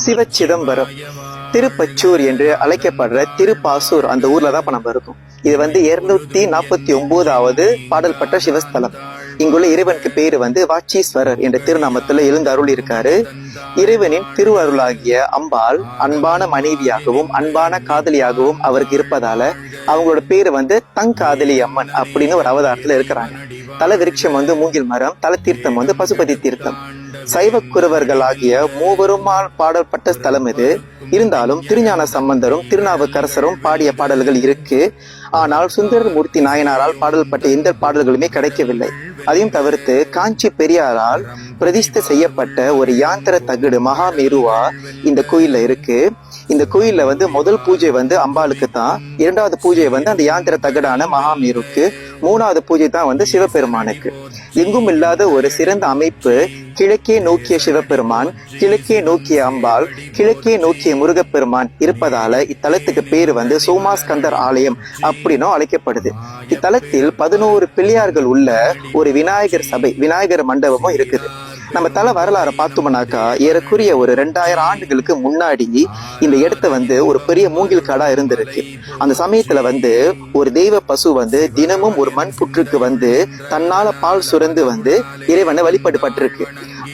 சிவ சிதம்பரம் திருப்பச்சூர் என்று அழைக்கப்படுற திருப்பாசூர் அந்த ஊர்ல தான் இப்ப நம்ம இருக்கோம். இது 249வது பாடல் பெற்ற சிவஸ்தலம். இங்குள்ள இறைவனுக்கு பேரு வாச்சீஸ்வரர் என்ற திருநாமத்துல எழுந்து அருள் இருக்காரு. இறைவனின் திருவருளாகிய அம்பாள் அன்பான மனைவியாகவும் அன்பான காதலியாகவும் அவருக்கு இருப்பதால அவங்களோட பேரு தங்காதலி அம்மன் அப்படின்னு ஒரு அவதாரத்துல இருக்கிறாங்க. தல விருட்சம் மூங்கில் மரம், தல தீர்த்தம் பசுபதி தீர்த்தம். சைவ குரவர்களாகிய மூவருமால் பாடல்பட்ட ஸ்தலம் இது. இருந்தாலும் திருஞான சம்பந்தரும் திருநாவுக்கரசரும் பாடிய பாடல்கள் இருக்கு. ஆனால் சுந்தரமூர்த்தி நாயனாரால் பாடல்பட்ட எந்த பாடல்களுமே கிடைக்கவில்லை. அதையும் தவிர்த்து காஞ்சி பெரியாரால் பிரதிஷ்டை செய்யப்பட்ட ஒரு யாந்திர தகடு மகாமேருவா இந்த கோயில்ல இருக்கு. இந்த கோயில்ல முதல் பூஜை அம்பாளுக்கு தான், இரண்டாவது பூஜை அந்த யாந்திர தகடான மகாமேருக்கு, மூணாவது பூஜை தான் சிவபெருமானுக்கு. எங்கும் இல்லாத ஒரு சிறந்த அமைப்பு. கிழக்கே நோக்கிய சிவபெருமான், கிழக்கே நோக்கிய அம்பாள், கிழக்கே நோக்கிய முருகப்பெருமான் இருப்பதால இத்தலத்துக்கு பேரு சோமாஸ்கந்தர் ஆலயம் அப்படின்னும் அழைக்கப்படுது. இத்தலத்தில் 11 பிள்ளையார்கள் உள்ள ஒரு விநாயகர் சபை, விநாயகர் மண்டபமும் இருக்குது. நம்ம தல வரலாறு பார்த்தோம்னாக்கா ஏறக்குரிய ஒரு 2000 ஆண்டுகளுக்கு முன்னாடி இந்த இடத்த ஒரு பெரிய மூங்கில் காடா இருந்திருக்கு. அந்த சமயத்துல ஒரு தெய்வ பசு தினமும் ஒரு மண் புற்றுக்கு தன்னால பால் சுரந்து இறைவனை வழிபடுபட்டிருக்கு.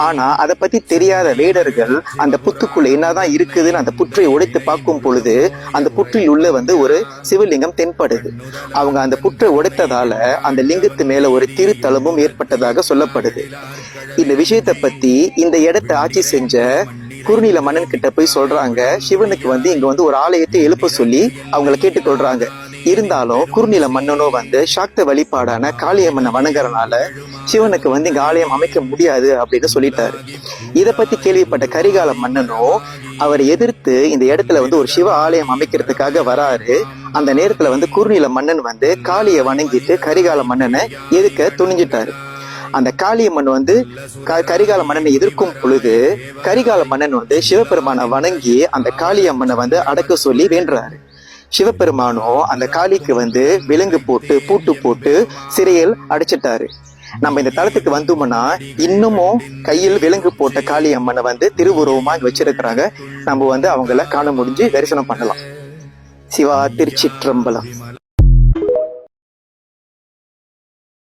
ஆனா அதை பத்தி தெரியாத வேடர்கள் அந்த புத்துக்குள்ள என்னதான் இருக்குதுன்னு அந்த புற்றை உடைத்து பார்க்கும் பொழுது அந்த புற்றில் உள்ள ஒரு சிவலிங்கம் தென்படுது. அவங்க அந்த புற்றை உடைத்ததால அந்த லிங்கத்து மேல ஒரு திருத்தலமும் ஏற்பட்டதாக சொல்லப்படுது. இந்த விஷயத்தை பத்தி இந்த இடத்தை ஆட்சி செஞ்ச குறுநில மன்னன் கிட்ட போய் சொல்றாங்க. சிவனுக்கு இங்க ஒரு ஆலயத்தை எழுப்ப சொல்லி அவங்கள கேட்டுக்கொள்றாங்க. இருந்தாலும் குறுநில மன்னனோ சாக்த வழிபாடான காளியம்மனை வணங்குறதுனால சிவனுக்கு இங்க ஆலயம் அமைக்க முடியாது அப்படின்னு சொல்லிட்டாரு. இதை பத்தி கேள்விப்பட்ட கரிகால மன்னனோ அவரை எதிர்த்து இந்த இடத்துல ஒரு சிவ ஆலயம் அமைக்கிறதுக்காக வராரு. அந்த நேரத்துல குறுநில மன்னன் காளியை வணங்கிட்டு கரிகால மன்னனை எதிர்க்க துணிஞ்சிட்டாரு. அந்த காளியம்மன் கரிகால மன்னனை எதிர்க்கும் பொழுது கரிகால மன்னன் சிவபெருமானை வணங்கி அந்த காளியம்மனை அடக்க சொல்லி வேண்டுறாரு. சிவபெருமானோ அந்த காளிக்கு விலங்கு போட்டு பூட்டு போட்டு சிறையில் அடைச்சிட்டாரு. நம்ம இந்த தலத்துக்கு வந்தோம்னா இன்னமும் கையில் விலங்கு போட்ட காளி அம்மனை திருவுருவமா வச்சிருக்கிறாங்க. நம்ம அவங்கள காண முடிஞ்சு தரிசனம் பண்ணலாம். சிவா திருச்சிற்றம்பலம்.